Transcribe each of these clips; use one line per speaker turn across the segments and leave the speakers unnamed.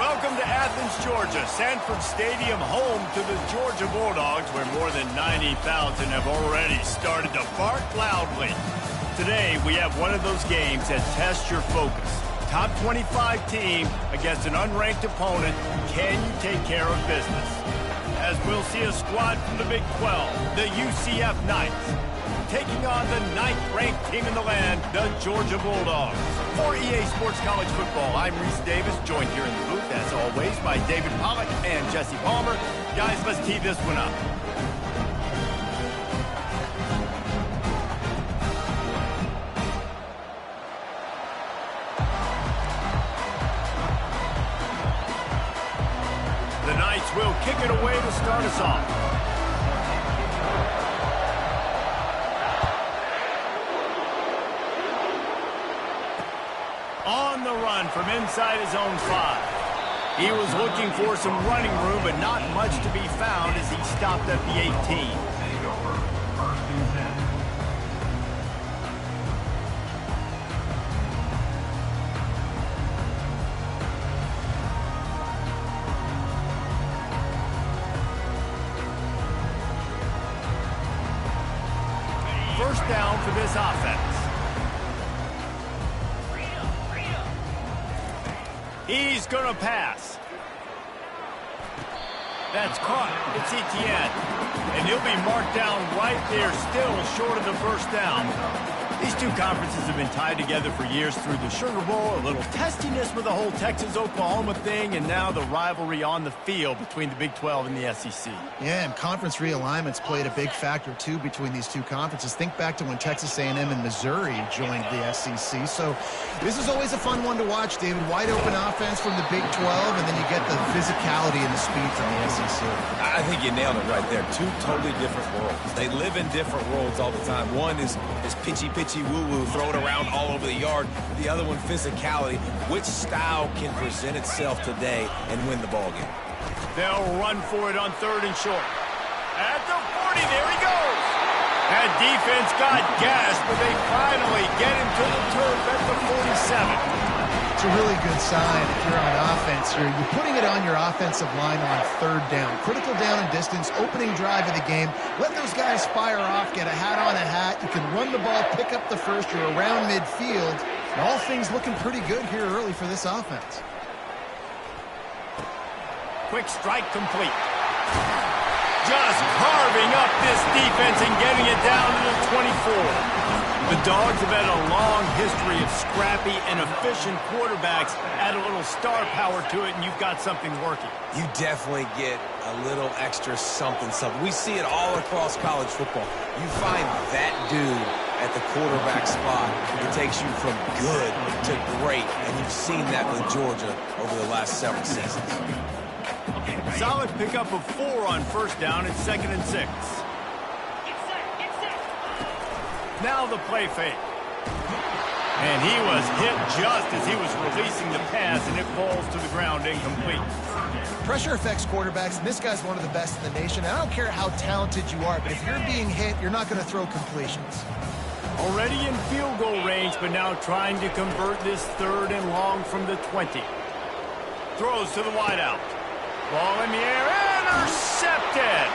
Welcome to Athens, Georgia, Sanford Stadium, home to the Georgia Bulldogs, where more than 90,000 have already started to bark loudly. Today, we have one of those games that tests your focus. Top 25 team against an unranked opponent. Can you take care of business? As we'll see a squad from the Big 12, the UCF Knights, taking on the 9th-ranked team in the land, the Georgia Bulldogs. For EA Sports College Football, I'm Reese Davis, joined here in the booth, as always, by David Pollack and Jesse Palmer. Guys, let's tee this one up. The Knights will kick it away to start us off. On the run from inside his own 5. He was looking for some running room, but not much to be found as he stopped at the 18. First down for this offense. He's going to pass. That's caught. It's Etienne. And he'll be marked down right there, still short of the first down. These two conferences have been tied together for years through the Sugar Bowl, a little testiness with the whole Texas-Oklahoma thing, and now the rivalry on the field between the Big 12 and the SEC.
Yeah, and conference realignments played a big factor, too, between these two conferences. Think back to when Texas A&M and Missouri joined the SEC. So this is always a fun one to watch, David. Wide open offense from the Big 12, and then you get the physicality and the speed from the SEC.
I think you nailed it right there. Two totally different worlds. They live in different worlds all the time. One is pitchy woo-woo, throw it around all over the yard. The other one, physicality. Which style can present itself today and win the ball game?
They'll run for it on 3rd and short. At the 40, there he goes. That defense got gassed, but they finally get him to the turf at the 47.
It's a really good sign if you're on offense here. You're putting it on your offensive line on 3rd down. Critical down and distance, opening drive of the game. Let those guys fire off, get a hat on a hat. You can run the ball, pick up the first. You're around midfield. And all things looking pretty good here early for this offense.
Quick strike complete. Just carving up this defense and getting it down to the 24. The Dogs have had a long history of scrappy and efficient quarterbacks. Add a little star power to it, and you've got something working.
You definitely get a little extra something. We see it all across college football. You find that dude at the quarterback spot. It takes you from good to great, and you've seen that with Georgia over the last several seasons.
Solid pickup of 4 on 1st down. It's 2nd and 6. Now the play fake. And he was hit just as he was releasing the pass, and it falls to the ground incomplete.
Pressure affects quarterbacks, and this guy's one of the best in the nation. I don't care how talented you are, but if you're being hit, you're not going to throw completions.
Already in field goal range, but now trying to convert this 3rd and long from the 20. Throws to the wideout. Ball in the air, intercepted!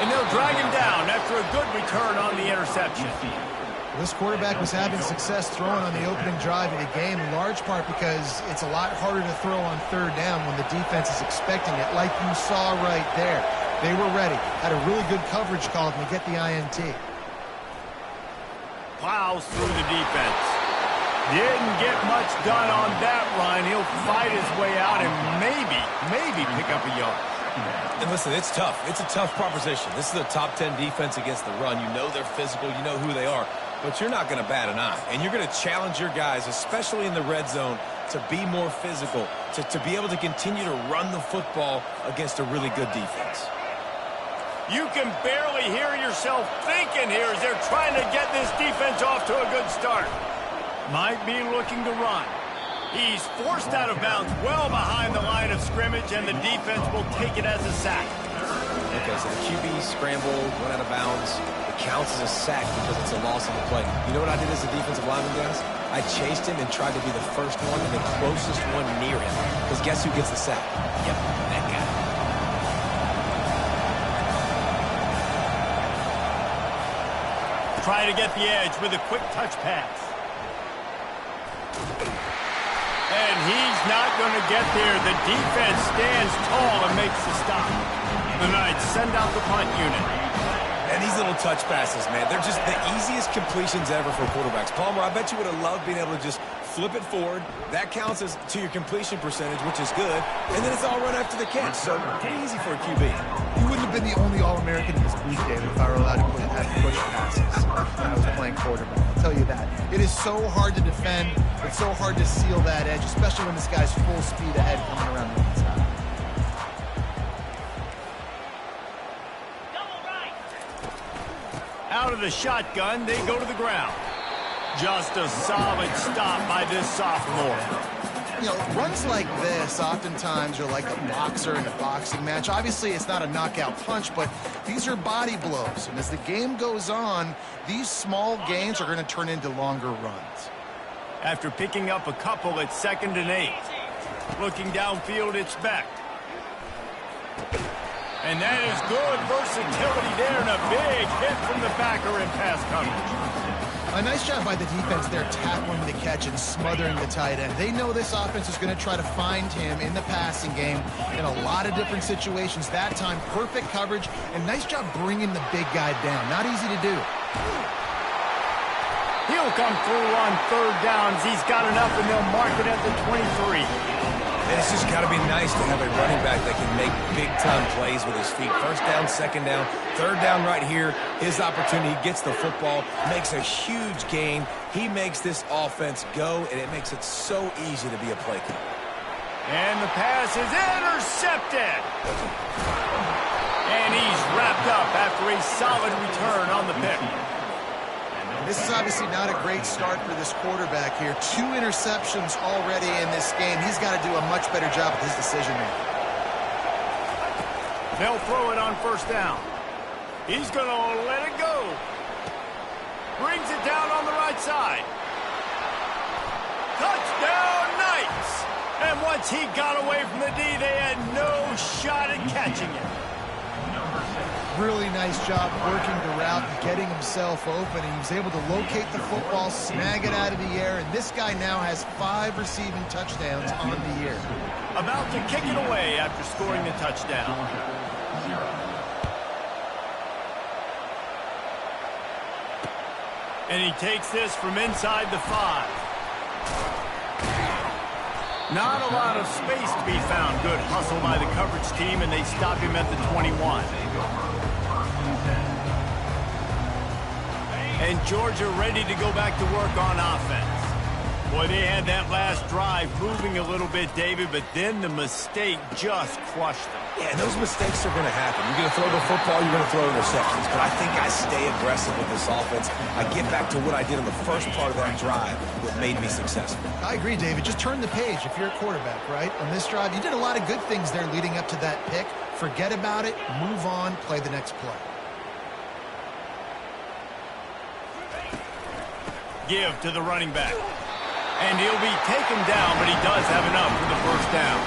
And they'll drag him down after a good return on the interception.
This quarterback was having success throwing on the opening drive of the game, in large part because it's a lot harder to throw on 3rd down when the defense is expecting it, like you saw right there. They were ready, had a really good coverage call, and they get the INT.
Plows through the defense. Didn't get much done on that run. He'll fight his way out and maybe pick up a yard.
And listen, it's tough. It's a tough proposition. This is a top 10 defense against the run. You know they're physical. You know who they are. But you're not going to bat an eye. And you're going to challenge your guys, especially in the red zone, to be more physical, to be able to continue to run the football against a really good defense.
You can barely hear yourself thinking here as they're trying to get this defense off to a good start. Might be looking to run. He's forced out of bounds well behind the line of scrimmage, and the defense will take it as a sack.
Okay, so the QB scrambled, went out of bounds. It counts as a sack because it's a loss on the play. You know what I did as a defensive lineman, guys? I chased him and tried to be the first one and the closest one near him. Because guess who gets the sack? Yep, that guy.
Try to get the edge with a quick touch pass. And he's not going to get there. The defense stands tall and makes the stop. The Knights send out the punt unit.
And these little touch passes, man, they're just the easiest completions ever for quarterbacks. Palmer, I bet you would have loved being able to just flip it forward. That counts as to your completion percentage, which is good. And then it's all run after the catch, so pretty easy for a QB.
You wouldn't have been the only All-American in this booth, David, if I were allowed to have push passes when I was playing quarterback. I'll tell you that. It is so hard to defend. It's so hard to seal that edge, especially when this guy's full speed ahead coming around the inside.
Out of the shotgun, they go to the ground. Just a solid stop by this sophomore.
You know, runs like this oftentimes are like a boxer in a boxing match. Obviously, it's not a knockout punch, but these are body blows. And as the game goes on, these small gains are going to turn into longer runs.
After picking up a couple at 2nd and 8. Looking downfield, it's Beck. And that is good versatility there, and a big hit from the backer in pass coverage.
A nice job by the defense there, tackling the catch and smothering the tight end. They know this offense is going to try to find him in the passing game in a lot of different situations. That time, perfect coverage, and nice job bringing the big guy down. Not easy to do.
He'll come through on 3rd downs. He's got enough, and they'll mark it at the 23.
And it's just got to be nice to have a running back that can make big-time plays with his feet. 1st down, 2nd down, 3rd down right here. His opportunity, he gets the football, makes a huge gain. He makes this offense go, and it makes it so easy to be a play caller.
And the pass is intercepted. And he's wrapped up after a solid return on the pick.
This is obviously not a great start for this quarterback here. 2 interceptions already in this game. He's got to do a much better job with his decision-making.
They'll throw it on 1st down. He's going to let it go. Brings it down on the right side. Touchdown, Knights! And once he got away from the D, they had no shot at catching it.
Really nice job working the route and getting himself open. He was able to locate the football, snag it out of the air, and this guy now has 5 receiving touchdowns on the year.
About to kick it away after scoring the touchdown. And he takes this from inside the 5. Not a lot of space to be found. Good hustle by the coverage team, and they stop him at the 21. And Georgia ready to go back to work on offense. Boy, they had that last drive moving a little bit, David, but then the mistake just crushed them.
Yeah, and those mistakes are going to happen. You're going to throw the football, you're going to throw interceptions. But I think I stay aggressive with this offense. I get back to what I did in the first part of that drive that made me successful.
I agree, David. Just turn the page if you're a quarterback, right? On this drive, you did a lot of good things there leading up to that pick. Forget about it, move on, play the next play.
Give to the running back. And he'll be taken down, but he does have enough for the 1st down.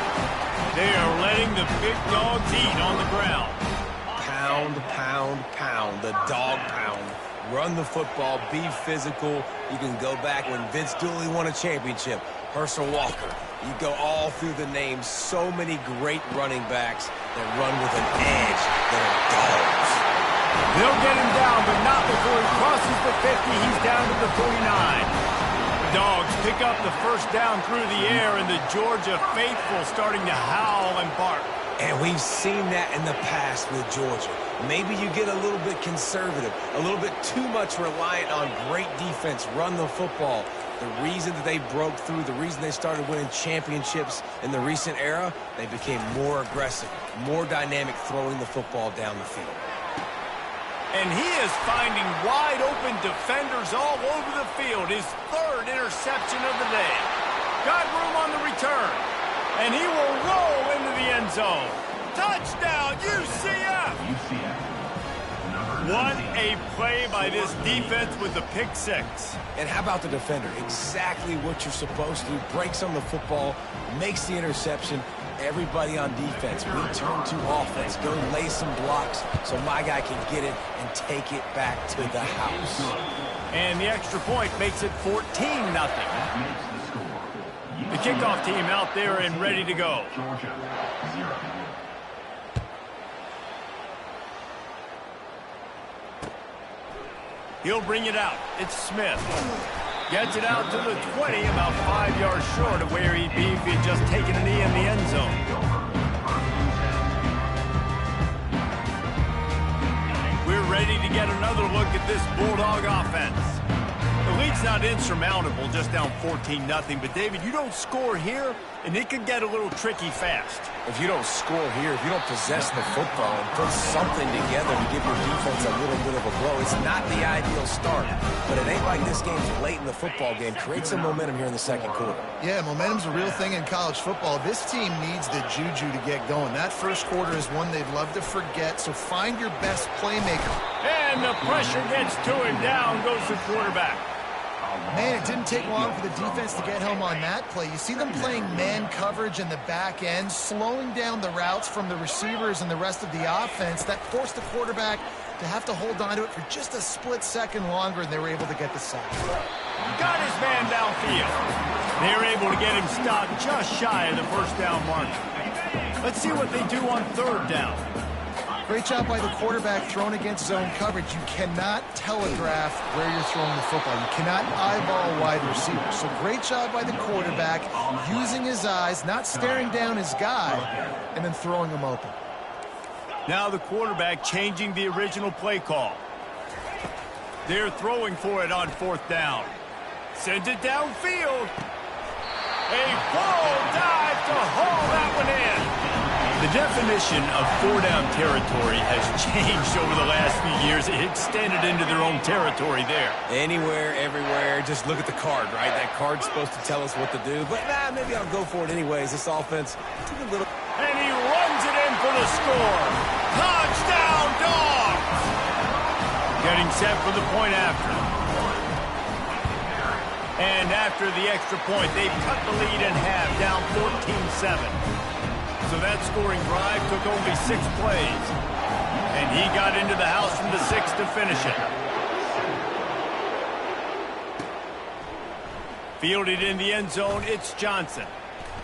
They are letting the big dogs eat on the ground.
Pound, pound, pound. The dog pound. Run the football. Be physical. You can go back when Vince Dooley won a championship. Herschel Walker. You go all through the names. So many great running backs that run with an edge that are dogs.
They'll get him down, but not before he crosses the 50. He's down to the 49. The Dogs pick up the 1st down through the air, and the Georgia faithful starting to howl and bark.
And we've seen that in the past with Georgia. Maybe you get a little bit conservative, a little bit too much reliant on great defense, run the football. The reason that they broke through, the reason they started winning championships in the recent era, they became more aggressive, more dynamic, throwing the football down the field.
And he is finding wide-open defenders all over the field. His 3rd interception of the day. Got room on the return. And he will roll into the end zone. Touchdown, UCF! What a play by this defense with the pick six.
And how about the defender? Exactly what you're supposed to do. Breaks on the football, makes the interception. Everybody on defense, we turn to offense. Go lay some blocks so my guy can get it and take it back to the house.
And the extra point makes it 14-0. The kickoff team out there and ready to go. He'll bring it out. It's Smith. Gets it out to the 20, about 5 yards short of where he'd be if he had just taken a knee in the end zone. We're ready to get another look at this Bulldog offense. The lead's not insurmountable, just down 14-0. But, David, you don't score here, and it could get a little tricky fast.
If you don't score here, if you don't possess the football and put something together to give your defense a little bit of a blow, it's not the ideal start. But it ain't like this game's late in the football game. Create some momentum here in the second quarter.
Yeah, momentum's a real thing in college football. This team needs the juju to get going. That first quarter is one they'd love to forget, so find your best playmaker.
And the pressure gets to him. Down goes the quarterback.
Man, it didn't take long for the defense to get home on that play. You see them playing man coverage in the back end, slowing down the routes from the receivers and the rest of the offense. That forced the quarterback to have to hold on to it for just a split second longer, and they were able to get the sack.
Got his man downfield. They're able to get him stopped just shy of the first down mark. Let's see what they do on third down.
Great job by the quarterback thrown against zone coverage. You cannot telegraph where you're throwing the football. You cannot eyeball wide receivers. So great job by the quarterback using his eyes, not staring down his guy, and then throwing him open.
Now the quarterback changing the original play call. They're throwing for it on fourth down. Sends it downfield. A full dive to haul that one in. The definition of four-down territory has changed over the last few years. It extended into their own territory there.
Anywhere, everywhere, just look at the card, right? That card's supposed to tell us what to do, but maybe I'll go for it anyways. This offense took a little...
And he runs it in for the score. Touchdown, Dogs! Getting set for the point after. And after the extra point, they've cut the lead in half, down 14-7. So that scoring drive took only 6 plays. And he got into the house from the 6 to finish it. Fielded in the end zone, it's Johnson.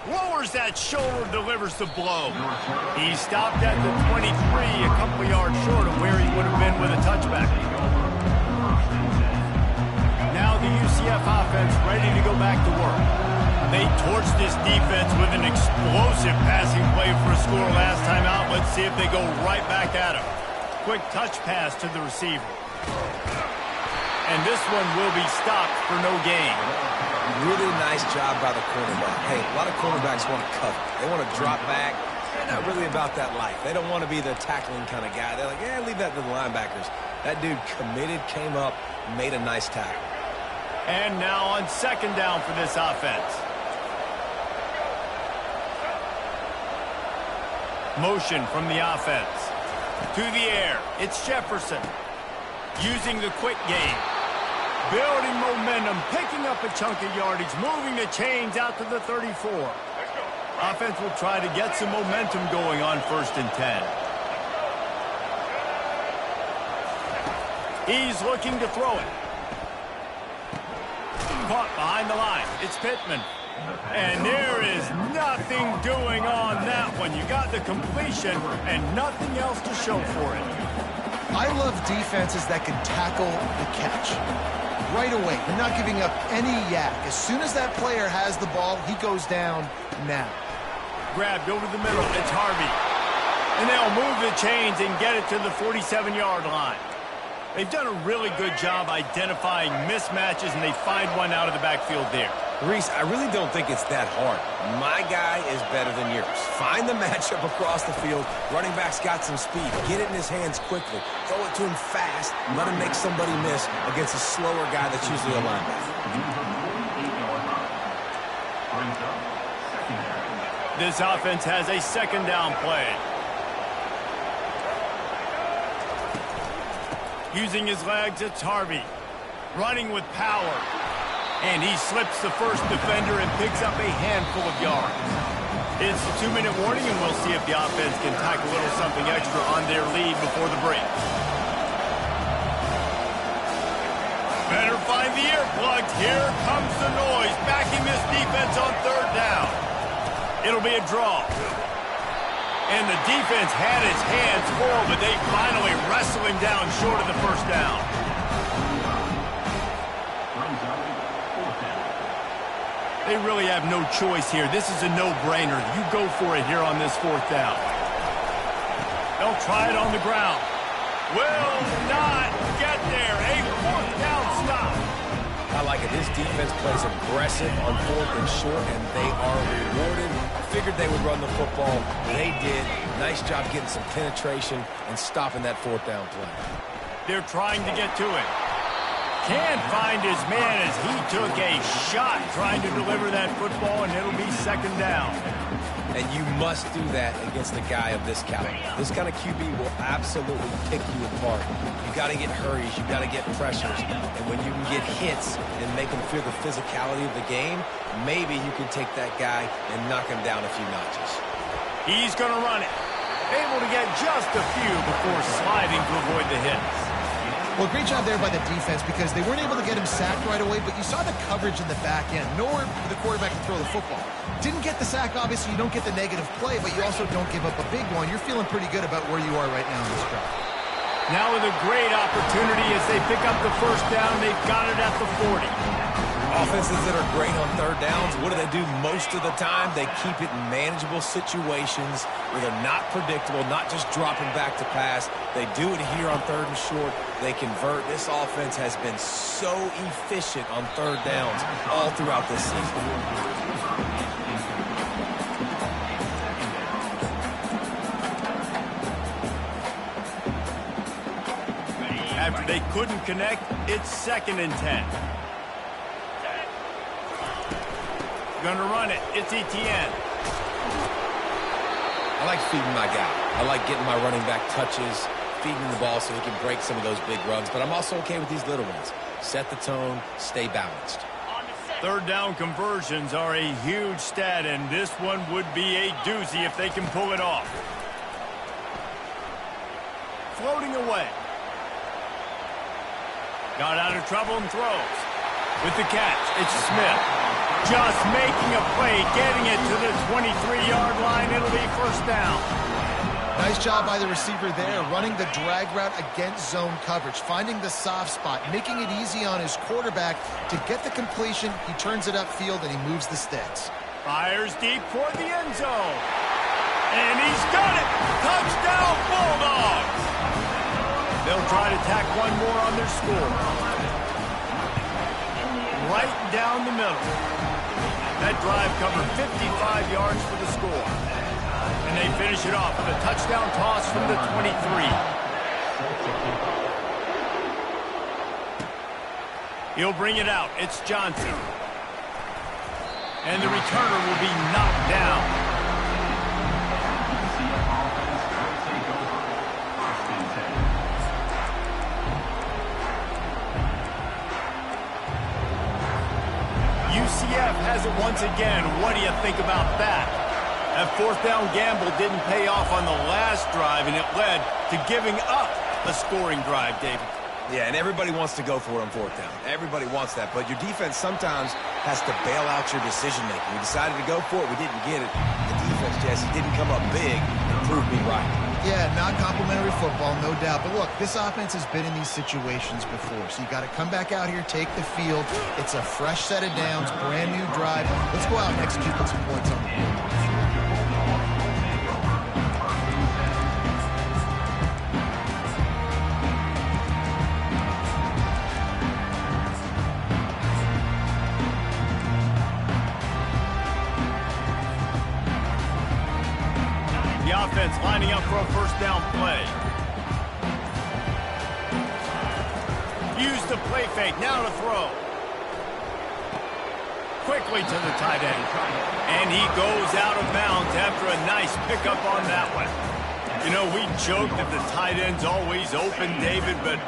Lowers that shoulder, delivers the blow. He stopped at the 23, a couple yards short of where he would have been with a touchback. Now the UCF offense ready to go back to work. They torched this defense with an explosive passing play for a score last time out. Let's see if they go right back at him. Quick touch pass to the receiver. And this one will be stopped for no gain.
Really nice job by the cornerback. Hey, a lot of cornerbacks want to cover. They want to drop back. They're not really about that life. They don't want to be the tackling kind of guy. They're like, yeah, leave that to the linebackers. That dude committed, came up, made a nice tackle.
And now on second down for this offense. Motion from the offense. To the air. It's Jefferson. Using the quick game. Building momentum. Picking up a chunk of yardage. Moving the chains out to the 34. Offense will try to get some momentum going on 1st and 10. He's looking to throw it. Caught behind the line. It's Pittman. And there is nothing doing on that one. You got the completion and nothing else to show for it.
I love defenses that can tackle the catch. Right away. They're not giving up any yak. As soon as that player has the ball, he goes down now.
Grabbed over the middle. It's Harvey. And they'll move the chains and get it to the 47-yard line. They've done a really good job identifying mismatches, and they find one out of the backfield there.
Reese, I really don't think it's that hard. My guy is better than yours. Find the matchup across the field. Running back's got some speed. Get it in his hands quickly. Throw it to him fast. Let him make somebody miss against a slower guy that's usually a linebacker.
This offense has a second down play. Using his legs, it's Harvey. Running with power. And he slips the first defender and picks up a handful of yards. It's a 2-minute warning, and we'll see if the offense can tack a little something extra on their lead before the break. Better find the earplugs. Here comes the noise, backing this defense on third down. It'll be a draw. And the defense had its hands full, but they finally wrestle him down short of the first down. They really have no choice here. This is a no-brainer. You go for it here on this fourth down. They'll try it on the ground. Will not get there. A fourth down stop.
I like it. This defense plays aggressive on fourth and short, and they are rewarded. Figured they would run the football. They did. Nice job getting some penetration and stopping that fourth down play.
They're trying to get to it. Can't find his man as he took a shot trying to deliver that football, and it'll be second down.
And you must do that against a guy of this caliber. This kind of QB will absolutely pick you apart. You got to get hurries. You got to get pressures. And when you can get hits and make them feel the physicality of the game, maybe you can take that guy and knock him down a few notches.
He's going to run it. Able to get just a few before sliding to avoid the hits.
Well, great job there by the defense because they weren't able to get him sacked right away, but you saw the coverage in the back end. Nowhere for the quarterback to throw the football. Didn't get the sack, obviously. You don't get the negative play, but you also don't give up a big one. You're feeling pretty good about where you are right now in this drive.
Now with a great opportunity as they pick up the first down, they've got it at the 40.
Offenses that are great on third downs, what do? Most of the time, they keep it in manageable situations where they're not predictable, not just dropping back to pass. They do it here on third and short. They convert. This offense has been so efficient on third downs all throughout this season.
After they couldn't connect, it's 2nd and 10. Gonna run it. It's Etienne.
I like feeding my guy. I like getting my running back touches, feeding the ball so he can break some of those big runs. But I'm also okay with these little ones. Set the tone, stay balanced.
Third down conversions are a huge stat, and this one would be a doozy if they can pull it off. Floating away. Got out of trouble and throws. With the catch, it's Smith. Just making a play, getting it to the 23-yard line. It'll be first down.
Nice job by the receiver there, running the drag route against zone coverage, finding the soft spot, making it easy on his quarterback to get the completion. He turns it upfield, and he moves the sticks.
Fires deep for the end zone. And he's got it. Touchdown, Bulldogs. They'll try to tack one more on their score. Right down the middle. That drive covered 55 yards for the score. And they finish it off with a touchdown toss from the 23. He'll bring it out. It's Johnson. And the returner will be knocked down. UCF has it once again. What do you think about that? That fourth down gamble didn't pay off on the last drive, and it led to giving up a scoring drive, David.
Yeah, and everybody wants to go for it on fourth down. Everybody wants that, but your defense sometimes has to bail out your decision-making. We decided to go for it. We didn't get it. The defense, Jesse, didn't come up big and prove me right.
Yeah, not complimentary football, no doubt. But look, this offense has been in these situations before, so you got to come back out here, take the field. It's a fresh set of downs, brand new drive. Let's go out and execute with some points on the board.
Offense lining up for a first down play. Use the play fake, now to throw. Quickly to the tight end. And he goes out of bounds after a nice pickup on that one. You know, we joke that the tight end's always open, David, but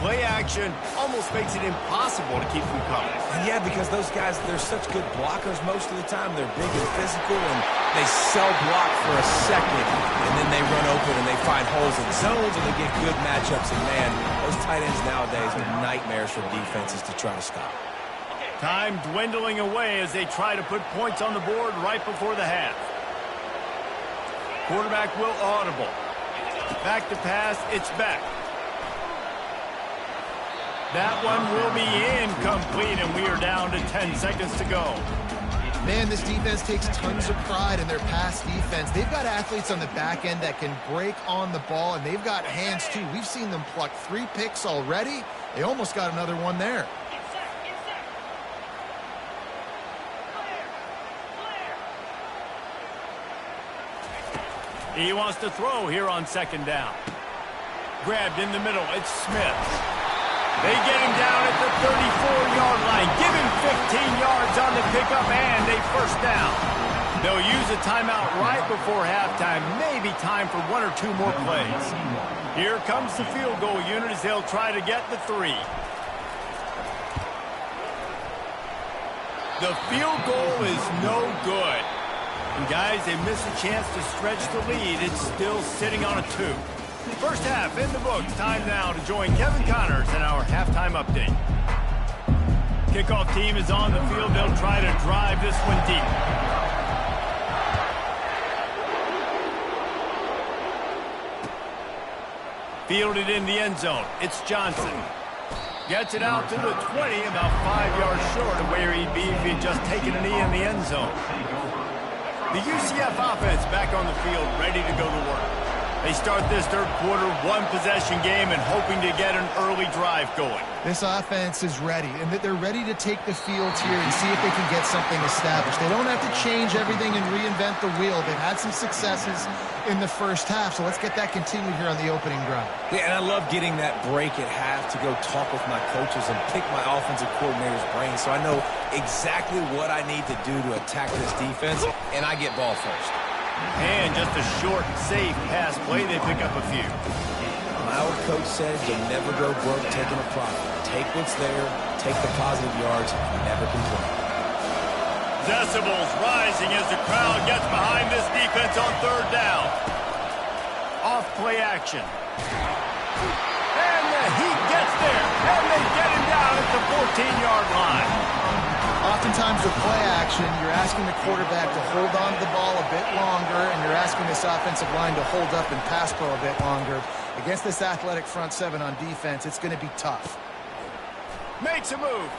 play action almost makes it impossible to keep them coming.
And yeah, because those guys, they're such good blockers most of the time. They're big and physical, and they sell block for a second, and then they run open and they find holes in zones, and they get good matchups. And man, those tight ends nowadays are nightmares for defenses to try to stop.
Time dwindling away as they try to put points on the board right before the half. Quarterback will audible. Back to pass, it's back. That one will be incomplete, and we are down to 10 seconds to go.
Man, this defense takes tons of pride in their pass defense. They've got athletes on the back end that can break on the ball, and they've got hands too. We've seen them pluck 3 picks already. They almost got another one there.
He wants to throw here on second down. Grabbed in the middle. It's Smith. They get him down at the 34-yard line. Give him 15 yards on the pickup and a first down. They'll use a timeout right before halftime. Maybe time for 1 or 2 more plays. Here comes the field goal unit as they'll try to get the 3. The field goal is no good. And guys, they miss a chance to stretch the lead. It's still sitting on a 2. First half in the books. Time now to join Kevin Connors in our halftime update. Kickoff team is on the field. They'll try to drive this one deep. Fielded in the end zone. It's Johnson. Gets it out to the 20, about 5 yards short of where he'd be if he'd just taken a knee in the end zone. The UCF offense back on the field, ready to go to work. They start this third quarter, 1-possession game, and hoping to get an early drive going.
This offense is ready, and that they're ready to take the field here and see if they can get something established. They don't have to change everything and reinvent the wheel. They've had some successes in the first half, so let's get that continued here on the opening drive.
Yeah, and I love getting that break at half to go talk with my coaches and pick my offensive coordinator's brain so I know exactly what I need to do to attack this defense, and I get ball first.
And just a short, safe pass play, they pick up a few.
My old coach said you'll never go broke taking a profit. Take what's there, take the positive yards, never complain.
Decibels rising as the crowd gets behind this defense on third down. Off play action. And the Heat gets there, and they get him down at the 14-yard line.
Oftentimes with play action, you're asking the quarterback to hold on to the ball a bit longer, and you're asking this offensive line to hold up and pass pro a bit longer. Against this athletic front 7 on defense, it's going to be tough.
Makes a move.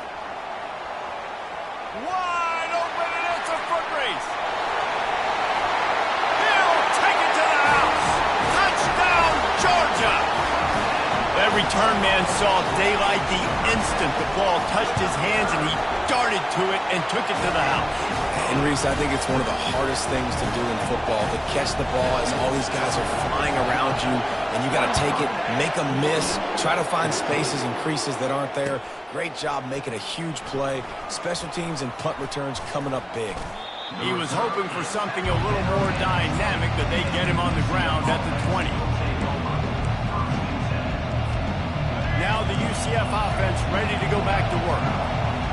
Wide open, and it's a foot race. He'll take it to the house. Touchdown, Georgia. That return man saw daylight the instant the ball touched his hands, and he darted to it and took it to the house.
And Reese, I think it's one of the hardest things to do in football, to catch the ball as all these guys are flying around you, and you got to take it, make a miss, try to find spaces and creases that aren't there. Great job making a huge play. Special teams and punt returns coming up big.
He was hoping for something a little more dynamic, but they get him on the ground at the 20. Now the UCF offense ready to go back to work.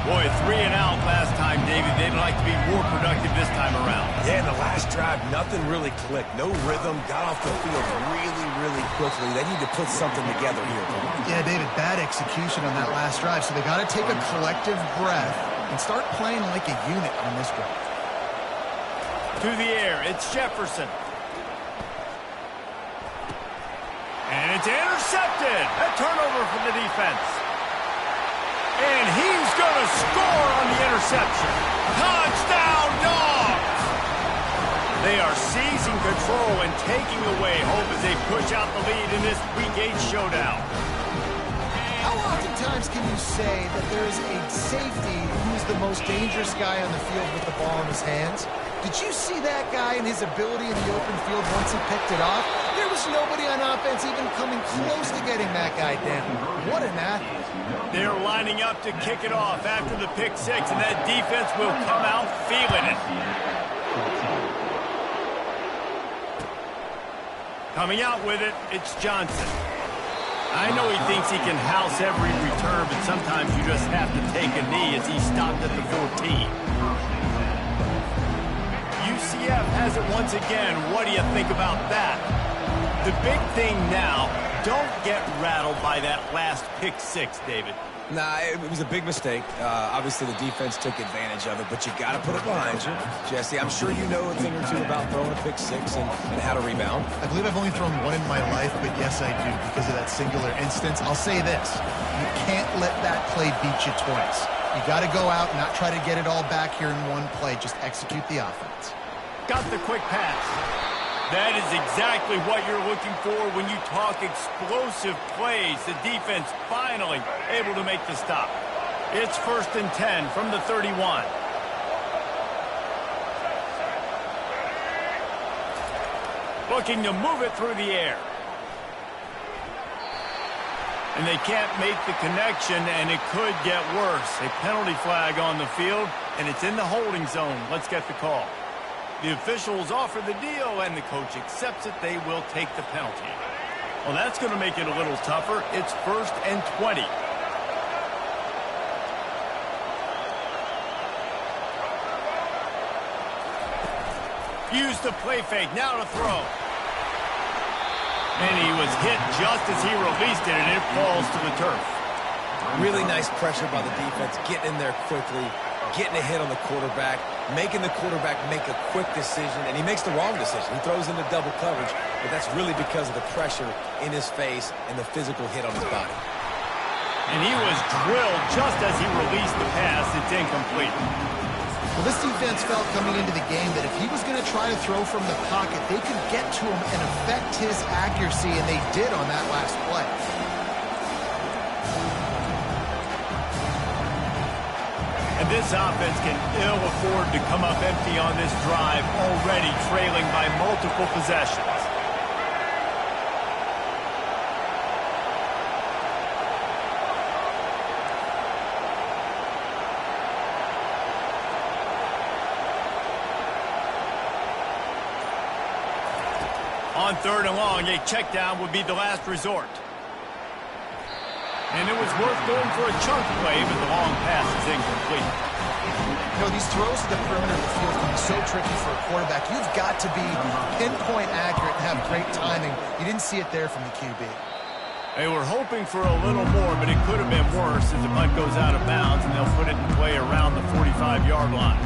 Boy, 3 and out last time, David. They'd like to be more productive this time around.
Yeah, in the last drive, nothing really clicked. No rhythm, got off the field really, really quickly. They need to put something together here.
Yeah, David, bad execution on that last drive, so they got to take a collective breath and start playing like a unit on this drive.
To the air, it's Jefferson. And it's intercepted. A turnover for the defense. And he's going to score on the interception. Touchdown, Dogs! They are seizing control and taking away hope as they push out the lead in this Week 8 showdown.
How oftentimes can you say that there is a safety who's the most dangerous guy on the field with the ball in his hands? Did you see that guy and his ability in the open field once he picked it off? There was nobody on offense even coming close to getting that guy down. What an athlete.
They're lining up to kick it off after the pick 6, and that defense will come out feeling it. Coming out with it, it's Johnson. I know he thinks he can house every return, but sometimes you just have to take a knee as he stopped at the 14. UCF has it once again. What do you think about that? The big thing now, don't get rattled by that last pick six, David.
Nah, it was a big mistake. Obviously, the defense took advantage of it, but you got to put it behind you. Jesse, I'm sure you know a thing or two about throwing a pick six and how to rebound.
I believe I've only thrown one in my life, but yes, I do, because of that singular instance. I'll say this. You can't let that play beat you twice. You got to go out and not try to get it all back here in one play. Just execute the offense.
Got the quick pass. That is exactly what you're looking for when you talk explosive plays. The defense finally able to make the stop. It's 1st and 10 from the 31. Looking to move it through the air. And they can't make the connection, and it could get worse. A penalty flag on the field, and it's in the holding zone. Let's get the call. The officials offer the deal, and the coach accepts it. They will take the penalty. Well, that's going to make it a little tougher. It's 1st and 20. Use the play fake. Now to throw. And he was hit just as he released it, and it falls to the turf.
Really nice pressure by the defense, getting in there quickly, getting a hit on the quarterback, making the quarterback make a quick decision, and he makes the wrong decision. He throws into double coverage, but that's really because of the pressure in his face and the physical hit on his body.
And he was drilled just as he released the pass. It's incomplete.
Well, this defense felt coming into the game that if he was going to try to throw from the pocket, they could get to him and affect his accuracy, and they did on that last play.
And this offense can ill afford to come up empty on this drive, already trailing by multiple possessions. On 3rd and long, a check down would be the last resort. And it was worth going for a chunk play, but the long pass is incomplete.
You know, these throws to the perimeter of the field can be so tricky for a quarterback. You've got to be pinpoint accurate and have great timing. You didn't see it there from the QB.
They were hoping for a little more, but it could have been worse as the punt goes out of bounds, and they'll put it in play around the 45-yard line.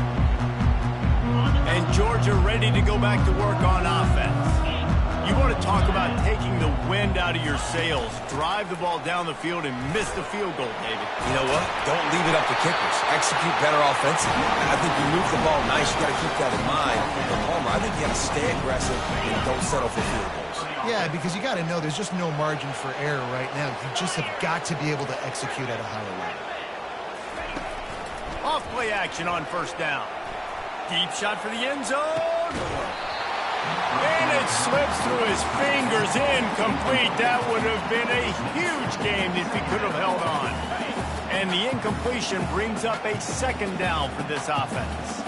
And Georgia ready to go back to work on offense. You want to talk about taking the wind out of your sails. Drive the ball down the field and miss the field goal, David.
You know what? Don't leave it up to kickers. Execute better offensively. I think you move the ball nice. You got to keep that in mind. But Palmer, I think you got to stay aggressive and don't settle for field goals.
Yeah, because you got to know there's just no margin for error right now. You just have got to be able to execute at a higher level.
Off play action on 1st down. Deep shot for the end zone. And it slips through his fingers, incomplete. That would have been a huge game if he could have held on. And the incompletion brings up a 2nd down for this offense.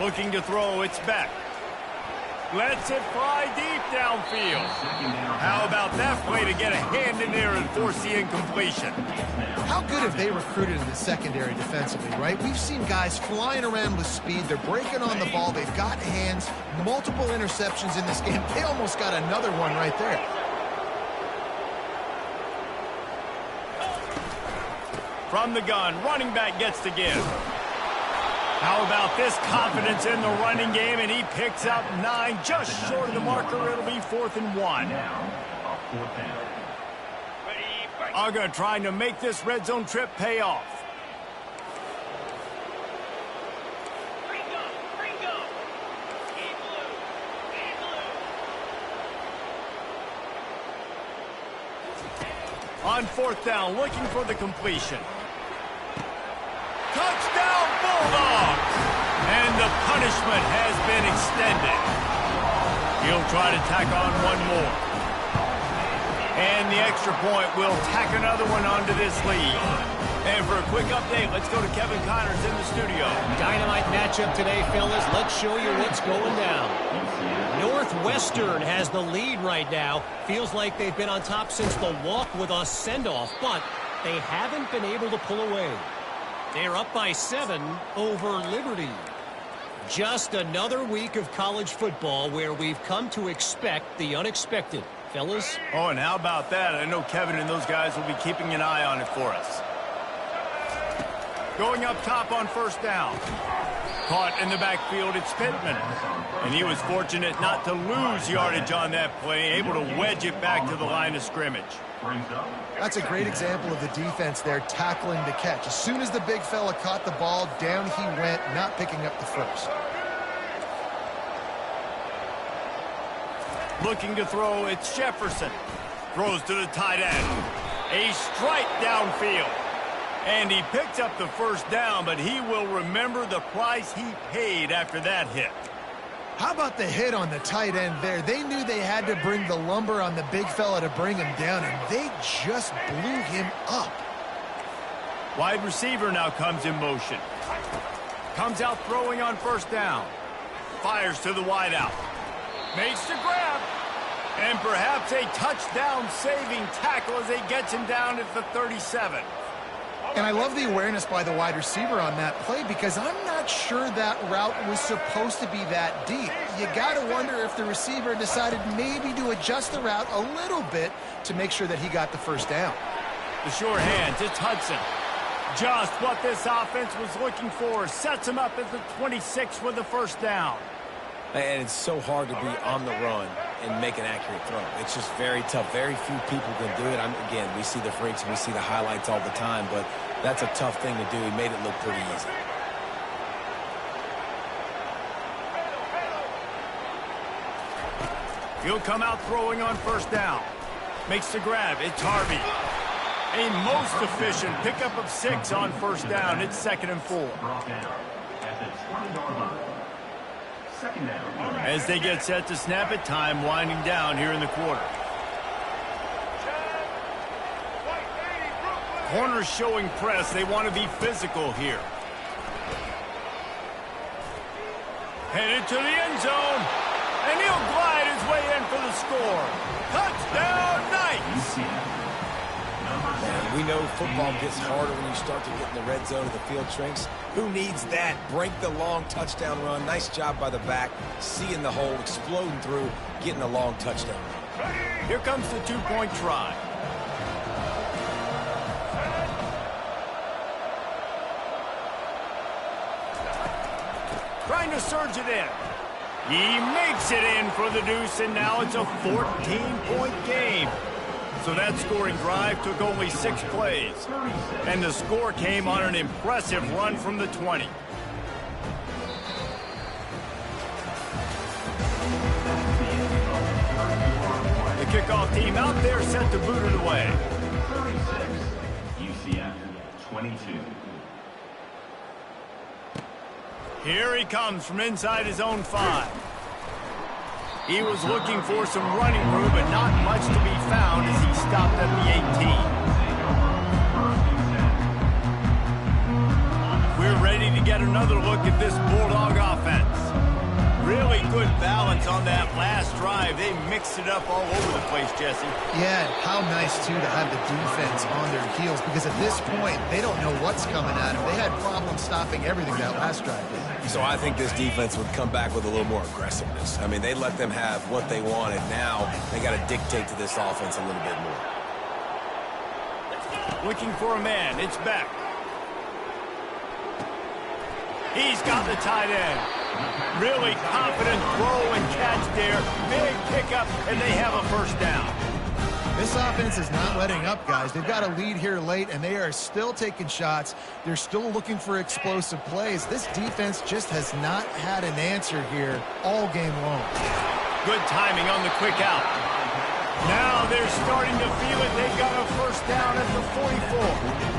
Looking to throw, it's Beck. Lets it fly deep downfield. How about that play to get a hand in there and force the incompletion?
How good have they recruited in the secondary defensively, right? We've seen guys flying around with speed. They're breaking on the ball. They've got hands. Multiple interceptions in this game. They almost got another one right there.
From the gun, running back gets to give. How about this confidence in the running game, and he picks up 9, just short of the marker. It'll be 4th and 1. Uga trying to make this red zone trip pay off. On 4th down, looking for the completion. Touchdown, Bulldogs! And the punishment has been extended. He'll try to tack on one more. And the extra point will tack another one onto this lead. And for a quick update, let's go to Kevin Connors in the studio.
Dynamite matchup today, fellas. Let's show you what's going down. Northwestern has the lead right now. Feels like they've been on top since the walk with a send-off, but they haven't been able to pull away. They're up by 7 over Liberty. Just another week of college football where we've come to expect the unexpected. Fellas?
Oh, and how about that? I know Kevin and those guys will be keeping an eye on it for us. Going up top on first down. Caught in the backfield, it's Pittman. And he was fortunate not to lose yardage on that play, able to wedge it back to the line of scrimmage.
That's a great example of the defense there tackling the catch. As soon as the big fella caught the ball, down he went, not picking up the first.
Looking to throw, it's Jefferson. Throws to the tight end. A strike downfield. And he picks up the first down, but he will remember the price he paid after that hit.
How about the hit on the tight end there? They knew they had to bring the lumber on the big fella to bring him down, and they just blew him up.
Wide receiver now comes in motion. Comes out throwing on first down. Fires to the wideout. Makes the grab. And perhaps a touchdown-saving tackle as he gets him down at the 37.
And I love the awareness by the wide receiver on that play because I'm not sure that route was supposed to be that deep. You got to wonder if the receiver decided maybe to adjust the route a little bit to make sure that he got the first down.
The short hands, it's Hudson. Just what this offense was looking for. Sets him up at the 26 with the first down.
And it's so hard to be on the run and make an accurate throw. It's just very tough. Very few people can do it. Again, we see the freaks and we see the highlights all the time, but that's a tough thing to do. He made it look pretty easy.
He'll come out throwing on first down. Makes the grab. It's Harvey. A most efficient pickup of 6 on first down. It's 2nd and 4. As they get set to snap it, time winding down here in the quarter. Corners showing press. They want to be physical here. Headed to the end zone. And he'll glide his way in for the score. Touchdown, Knights!
We know football gets harder when you start to get in the red zone and the field shrinks. Who needs that? Break the long touchdown run. Nice job by the back. Seeing the hole, exploding through, getting a long touchdown.
Here comes the two-point try. Trying to surge it in. He makes it in for the deuce, and now it's a 14-point game. So that scoring drive took only 6 plays. And the score came on an impressive run from the 20. The kickoff team out there set to boot it away.
36, UCF 22.
Here he comes from inside his own 5. He was looking for some running room, but not much to be found as he stopped at the 18. We're ready to get another look at this Bulldog offense. Really good balance on that last drive. They mixed it up all over the place, Jesse.
Yeah, how nice, too, to have the defense on their heels because at this point, they don't know what's coming at them. They had problems stopping everything that last drive did.
So I think this defense would come back with a little more aggressiveness. I mean, they let them have what they wanted. Now they got to dictate to this offense a little bit more.
Looking for a man. It's Beck. He's got the tight end. Really confident throw and catch there. Big pickup, and they have a first down.
This offense is not letting up, guys. They've got a lead here late, and they are still taking shots. They're still looking for explosive plays. This defense just has not had an answer here all game long.
Good timing on the quick out. Now they're starting to feel it. They got a first down at the 44.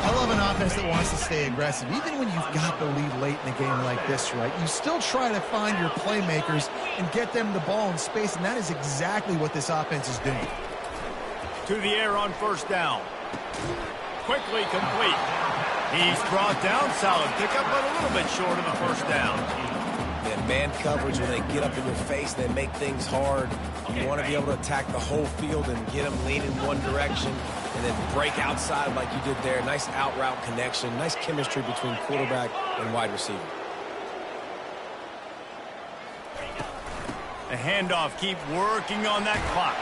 I love an offense that wants to stay aggressive. Even when you've got the lead late in a game like this, right, you still try to find your playmakers and get them the ball in space, and that is exactly what this offense is doing.
to the air on first down. Quickly complete. He's brought down, solid pickup, but a little bit short of the first down.
Yeah, man coverage, when they get up in your face, they make things hard. You want to be able to attack the whole field and get them leaning one direction and then break outside like you did there. Nice out route connection, nice chemistry between quarterback and wide receiver.
The handoff, keep working on that clock.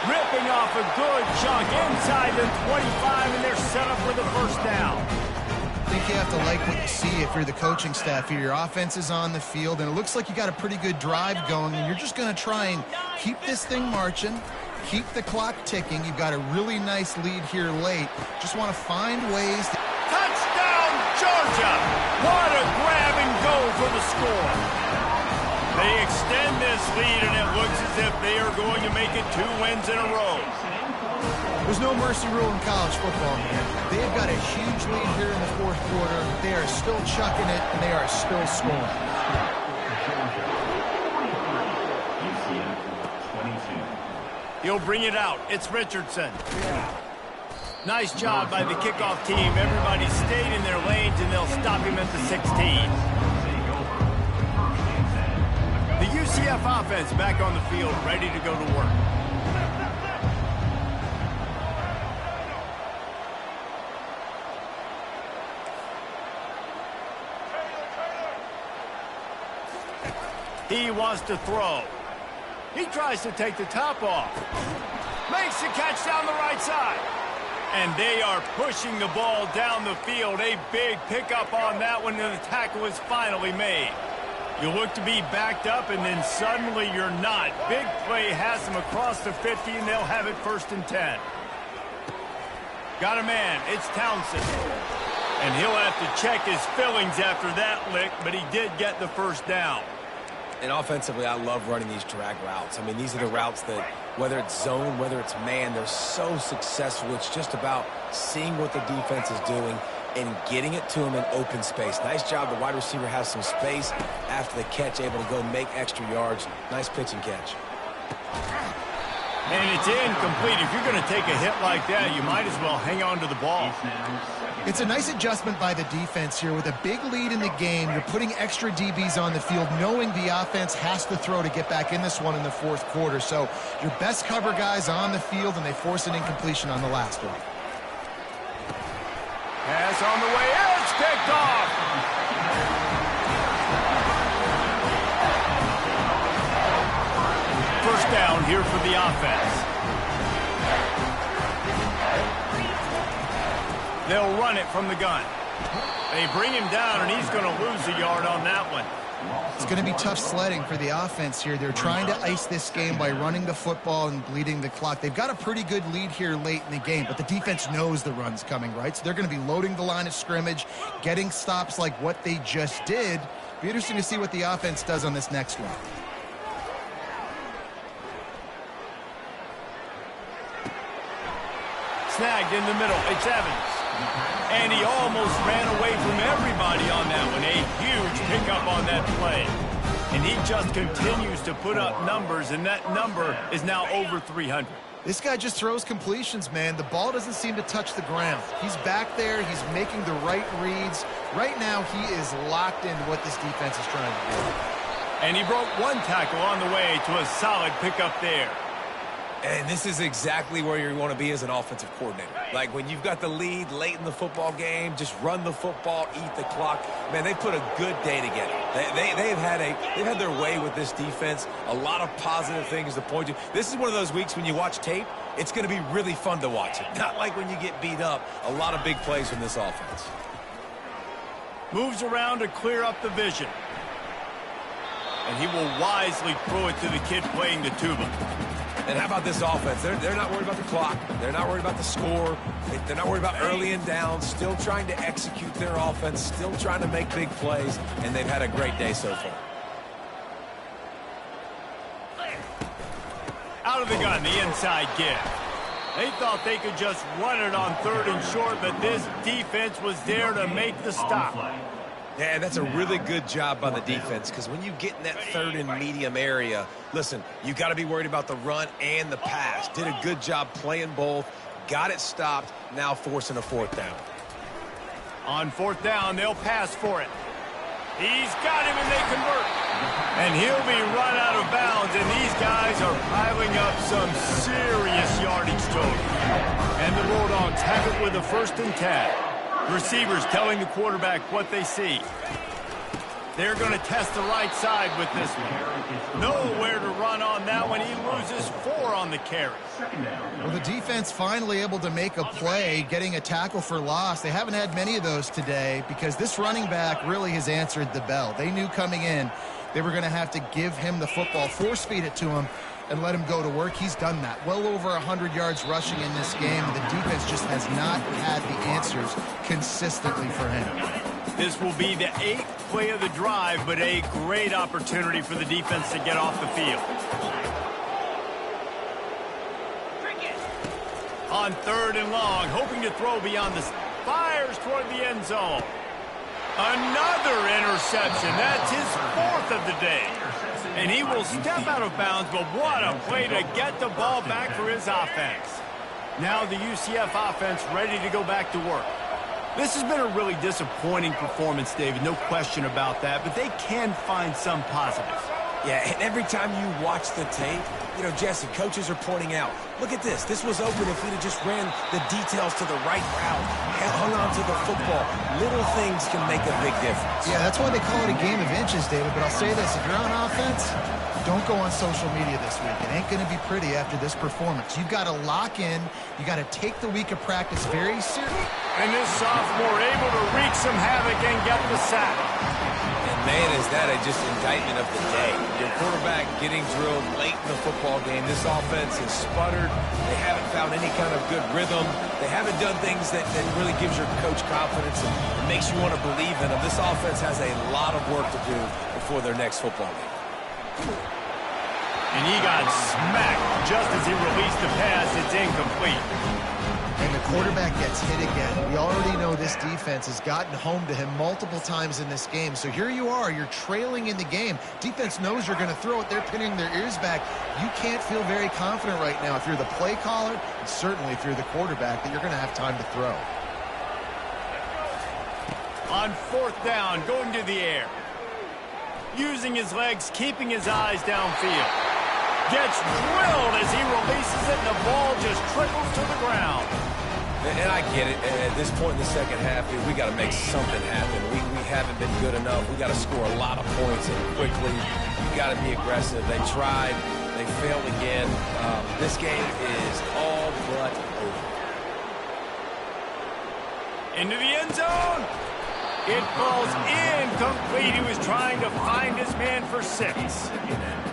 Ripping off a good chunk inside the 25, and they're set up for the first down.
I think you have to like what you see if you're the coaching staff here. Your offense is on the field, and it looks like you got a pretty good drive going, and you're just going to try and keep this thing marching, keep the clock ticking. You've got a really nice lead here late. Just want to find ways to...
Touchdown, Georgia! What a grab and go for the score. They extend this lead, and it looks as if they are going to make it 2 wins in a row.
There's no mercy rule in college football, man. They've got a huge lead here in the fourth quarter. They are still chucking it, and they are still scoring.
He'll bring it out. It's Richardson. Nice job by the kickoff team. Everybody stayed in their lanes, and they'll stop him at the 16. The UCF offense back on the field, ready to go to work. He wants to throw. He tries to take the top off. Makes the catch down the right side. And they are pushing the ball down the field. A big pickup on that one, and the tackle is finally made. You look to be backed up, and then suddenly you're not. Big play has them across the 50, and they'll have it 1st and 10. Got a man. It's Townsend. And he'll have to check his fillings after that lick, but he did get the first down.
And offensively, I love running these drag routes. I mean, these are the routes that, whether it's zone, whether it's man, they're so successful. It's just about seeing what the defense is doing and getting it to him in open space. Nice job. The wide receiver has some space after the catch, able to go make extra yards. Nice pitch and catch.
And it's incomplete. If you're going to take a hit like that, you might as well hang on to the ball.
It's a nice adjustment by the defense here. With a big lead in the game, you're putting extra DBs on the field, knowing the offense has to throw to get back in this one in the fourth quarter. So your best cover guys on the field, and they force an incompletion on the last one.
Pass on the way. It's picked off. First down here for the offense. They'll run it from the gun. They bring him down, and he's going to lose a yard on that one.
It's going to be tough sledding for the offense here. They're trying to ice this game by running the football and bleeding the clock. They've got a pretty good lead here late in the game, but the defense knows the run's coming, right? So they're going to be loading the line of scrimmage, getting stops like what they just did. Be interesting to see what the offense does on this next one.
Snagged in the middle. It's Evans. And he almost ran away from everybody on that one. A huge pickup on that play. And he just continues to put up numbers, and that number is now over 300.
This guy just throws completions, man. The ball doesn't seem to touch the ground. He's back there. He's making the right reads. Right now, he is locked into what this defense is trying to do.
And he broke one tackle on the way to a solid pickup there.
And this is exactly where you want to be as an offensive coordinator. Like when you've got the lead late in the football game, just run the football, eat the clock. Man, they put a good day together. They've had their way with this defense. A lot of positive things to point to. This is one of those weeks when you watch tape, it's going to be really fun to watch it. Not like when you get beat up. A lot of big plays from this offense.
Moves around to clear up the vision. And he will wisely throw it to the kid playing the tuba.
And how about this offense? They're not worried about the clock. They're not worried about the score. They're not worried about early and down. Still trying to execute their offense. Still trying to make big plays. And they've had a great day so far.
Out of the gun, the inside give. They thought they could just run it on 3rd and short, but this defense was there to make the stop.
Yeah, and that's a really good job by the defense, because when you get in that third and medium area, listen, you got to be worried about the run and the pass. Did a good job playing both, got it stopped, now forcing a fourth down.
On fourth down, they'll pass for it. He's got him, and they convert. And he'll be run out of bounds, and these guys are piling up some serious yardage total. And the Bulldogs have it with a 1st and 10. Receivers telling the quarterback what they see. They're going to test the right side with this one. Nowhere to run on that one. He loses 4 on the carry.
Well, the defense finally able to make a play, getting a tackle for loss. They haven't had many of those today because this running back really has answered the bell. They knew coming in they were going to have to give him the football, force feed it to him, and let him go to work. He's done that. Well over 100 yards rushing in this game. The defense just has not had the answers consistently for him.
This will be the 8th play of the drive, but a great opportunity for the defense to get off the field. On 3rd and long, hoping to throw beyond the fires toward the end zone. Another interception. That's his 4th of the day. And he will step out of bounds, but what a play to get the ball back for his offense. Now the UCF offense ready to go back to work. This has been a really disappointing performance, David, no question about that, but they can find some positives.
Yeah, and every time you watch the tape, you know, Jesse, coaches are pointing out, look at this. This was open if we'd have just ran the details to the right route, hung on to the football. Little things can make a big difference.
Yeah, that's why they call it a game of inches, David. But I'll say this, if you're on offense, don't go on social media this week. It ain't going to be pretty after this performance. You've got to lock in. You got to take the week of practice very seriously.
And this sophomore able to wreak some havoc and get the sack.
And man, is that just indictment of the day. Your quarterback getting drilled late in the football game. This offense has sputtered. They haven't found any kind of good rhythm. They haven't done things that really gives your coach confidence and makes you want to believe in them. This offense has a lot of work to do before their next football game.
And he got smacked just as he released the pass. It's incomplete.
And the quarterback gets hit again. We already know this defense has gotten home to him multiple times in this game. So here you are. You're trailing in the game. Defense knows you're going to throw it. They're pinning their ears back. You can't feel very confident right now if you're the play caller, and certainly if you're the quarterback, that you're going to have time to throw.
On 4th down, going to the air. Using his legs, keeping his eyes downfield. Gets drilled as he releases it, and the ball just trickles to the ground.
And I get it. At this point in the second half, we got to make something happen. We haven't been good enough. We got to score a lot of points and quickly. You got to be aggressive. They tried. They failed again. This game is all but over.
Into the end zone. It falls incomplete. He was trying to find his man for 6.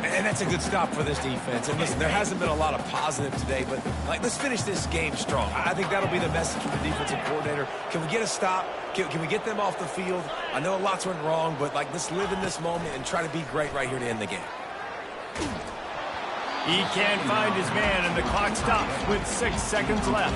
And that's a good stop for this defense. And listen, there hasn't been a lot of positive today, but let's finish this game strong. I think that'll be the message from the defensive coordinator. Can we get a stop? Can we get them off the field? I know lots went wrong, but let's live in this moment and try to be great right here to end the game.
He can't find his man, and the clock stops with 6 seconds left.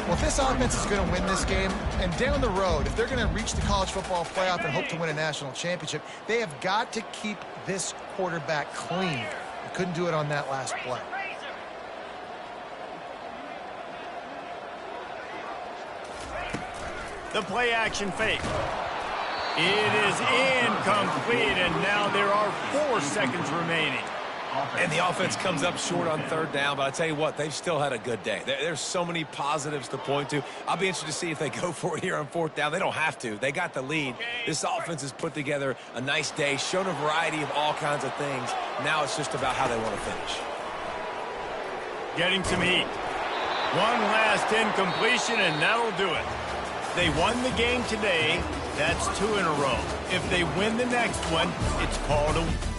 Well, if this offense is going to win this game, and down the road, if they're going to reach the college football playoff and hope to win a national championship, they have got to keep this quarterback clean. They couldn't do it on that last play.
The play action fake. It is incomplete, and now there are 4 seconds remaining.
And the offense comes up short on 3rd down, but I tell you what, they've still had a good day. There's so many positives to point to. I'll be interested to see if they go for it here on 4th down. They don't have to. They got the lead. This offense has put together a nice day, shown a variety of all kinds of things. Now it's just about how they want to finish.
Getting some heat. One last incompletion, and that'll do it. They won the game today. That's 2 in a row. If they win the next one, it's called a